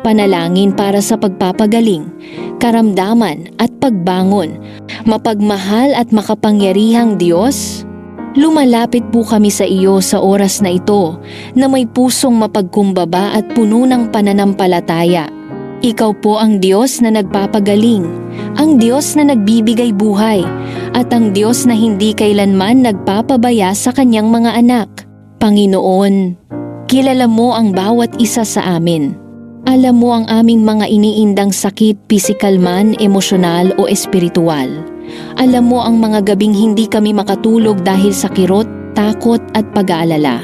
panalangin para sa pagpapagaling, karamdaman at pagbangon. Mapagmahal at makapangyarihang Diyos, lumalapit po kami sa iyo sa oras na ito na may pusong mapagkumbaba at puno ng pananampalataya. Ikaw po ang Diyos na nagpapagaling, ang Diyos na nagbibigay buhay, at ang Diyos na hindi kailanman nagpapabaya sa kanyang mga anak. Panginoon, kilala mo ang bawat isa sa amin. Alam mo ang aming mga iniindang sakit, pisikal man, emosyonal o espiritual. Alam mo ang mga gabing hindi kami makatulog dahil sa kirot, takot at pag-aalala.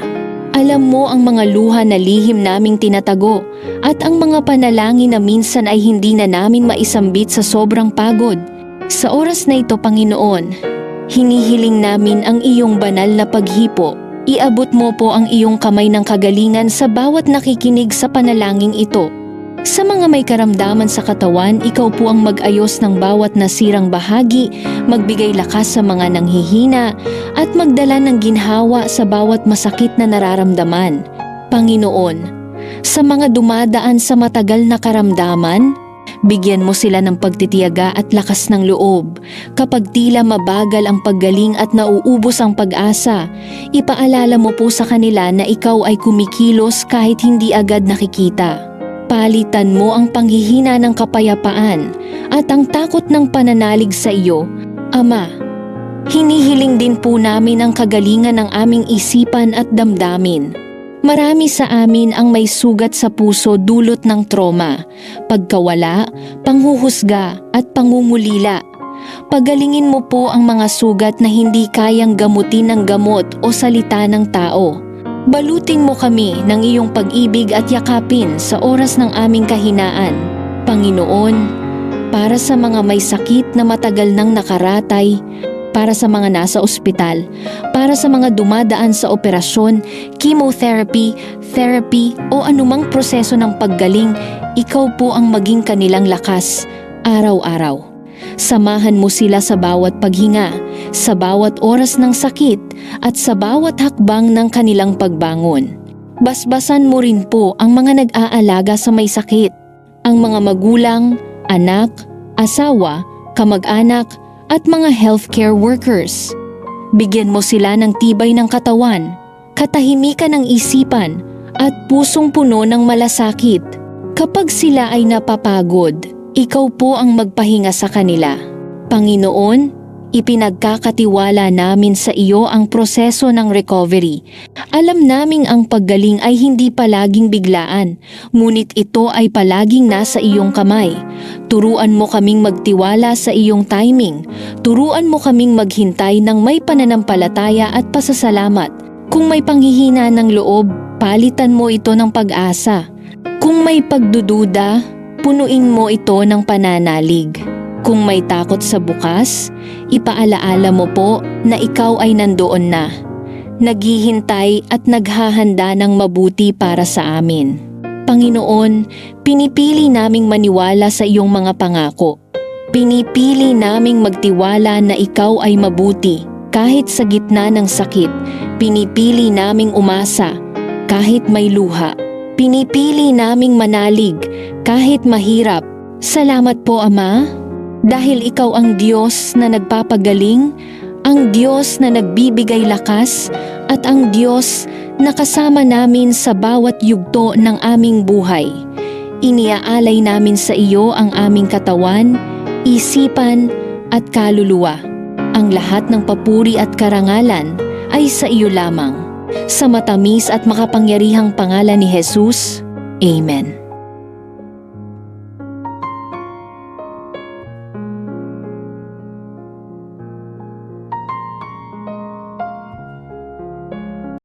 Alam mo ang mga luha na lihim naming tinatago at ang mga panalangin na minsan ay hindi na namin maisambit sa sobrang pagod. Sa oras na ito, Panginoon, hinihiling namin ang iyong banal na paghipo. Iabot mo po ang iyong kamay ng kagalingan sa bawat nakikinig sa panalangin ito. Sa mga may karamdaman sa katawan, ikaw po ang mag-ayos ng bawat nasirang bahagi, magbigay lakas sa mga nanghihina, at magdala ng ginhawa sa bawat masakit na nararamdaman. Panginoon, sa mga dumadaan sa matagal na karamdaman, bigyan mo sila ng pagtitiyaga at lakas ng loob. Kapag tila mabagal ang paggaling at nauubos ang pag-asa, ipaalala mo po sa kanila na ikaw ay kumikilos kahit hindi agad nakikita. Palitan mo ang panghihina ng kapayapaan at ang takot ng pananalig sa iyo. Ama, hinihiling din po namin ang kagalingan ng aming isipan at damdamin. Marami sa amin ang may sugat sa puso dulot ng trauma, pagkawala, panghuhusga at pangungulila. Pagalingin mo po ang mga sugat na hindi kayang gamutin ng gamot o salita ng tao. Balutin mo kami ng iyong pag-ibig at yakapin sa oras ng aming kahinaan. Panginoon, para sa mga may sakit na matagal nang nakaratay, para sa mga nasa ospital, para sa mga dumadaan sa operasyon, chemotherapy, therapy o anumang proseso ng paggaling, ikaw po ang maging kanilang lakas araw-araw. Samahan mo sila sa bawat paghinga, sa bawat oras ng sakit at sa bawat hakbang ng kanilang pagbangon. Basbasan mo rin po ang mga nag-aalaga sa may sakit, ang mga magulang, anak, asawa, kamag-anak, at mga healthcare workers. Bigyan mo sila ng tibay ng katawan, katahimikan ng isipan, at pusong puno ng malasakit. Kapag sila ay napapagod, ikaw po ang magpahinga sa kanila. Panginoon, ipinagkakatiwala namin sa iyo ang proseso ng recovery. Alam naming ang paggaling ay hindi palaging biglaan, ngunit ito ay palaging nasa iyong kamay. Turuan mo kaming magtiwala sa iyong timing. Turuan mo kaming maghintay ng may pananampalataya at pasasalamat. Kung may panghihina ng loob, palitan mo ito ng pag-asa. Kung may pagdududa, punuin mo ito ng pananalig. Kung may takot sa bukas, ipaalaala mo po na ikaw ay nandoon na, naghihintay at naghahanda ng mabuti para sa amin. Panginoon, pinipili naming maniwala sa iyong mga pangako. Pinipili naming magtiwala na ikaw ay mabuti kahit sa gitna ng sakit. Pinipili naming umasa kahit may luha. Pinipili naming manalig kahit mahirap. Salamat po, Ama. Dahil ikaw ang Diyos na nagpapagaling, ang Diyos na nagbibigay lakas, at ang Diyos na kasama namin sa bawat yugto ng aming buhay. Iniaalay namin sa iyo ang aming katawan, isipan at kaluluwa. Ang lahat ng papuri at karangalan ay sa iyo lamang. Sa matamis at makapangyarihang pangalan ni Jesus, Amen.